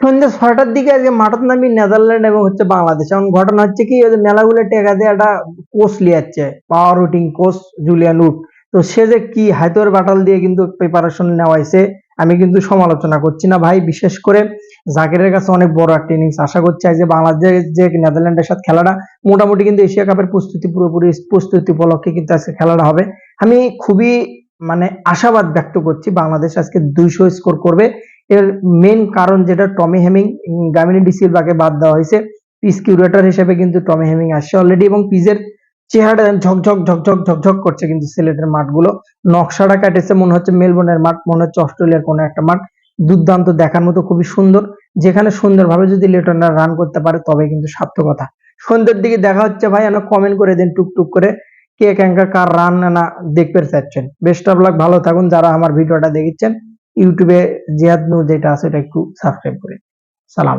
সন্ধ্যা 6টার দিকে আজকে মাঠত নামি নেদারল্যান্ড এবং হচ্ছে বাংলাদেশ। এখন ঘটনা হচ্ছে কি, ওই যে মেলাগুলো টেকা দিয়ে একটা coach লিয়াচ্ছে, power রুটিং coach Julian would. তো সে যে কি হায়তর বাটাল দিয়ে কিন্তু প্রিপারেশন নেওয়াইছে, আমি কিন্তু সমালোচনা করছি না ভাই। বিশেষ করে জাকিরের কাছে অনেক বড় একটা ইনিংস আশা করছি। আজ যে বাংলাদেশ যে নেদারল্যান্ডের সাথে খেলাটা মোটামুটি কিন্তু এশিয়া কাপের প্রস্তুতি পুরোপুরি প্রস্তুতি উপলক্ষে কিন্তু আজকে খেলাটা হবে। আমি খুবই মানে আশাবাদ ব্যক্ত করছি বাংলাদেশ আজকে 200 স্কোর করবে। এর মেইন কারণ যেটা, টমি হেমিং, গামিনী ডিসিলভাকে বাদ দেওয়া হয়েছে। পিচ কিউরেটর হিসেবে কিন্তু টমি হেমিং আসছে অলরেডি, এবং পিচের চেহারাটা ঝকঝক ঝকঝক ঝকঝক করছে কিন্তু সিলেটের মাঠগুলো। নকশাটা কাটেছে, মনে হচ্ছে মেলবোর্নের মাঠ, মনে হচ্ছে অস্ট্রেলিয়ার কোনো একটা মাঠ। দুর্দান্ত, দেখার মতো, খুবই সুন্দর। যেখানে সুন্দরভাবে যদি লিটনরা রান করতে পারে তবে কিন্তু সার্থকতা। সন্ধ্যের দিকে দেখা হচ্ছে ভাই, আমরা কমেন্ট করে দিন টুকটুক করে কে ক্যাঙ্কা কার রান না দেখতে চাচ্ছেন। বেস্ট অফ লাক, ভালো থাকুন। যারা আমার ভিডিওটা দেখছেন ইউটিউবে জিহাদ নূর যেটা আছে এটা একটু সাবস্ক্রাইব করে। সালাম।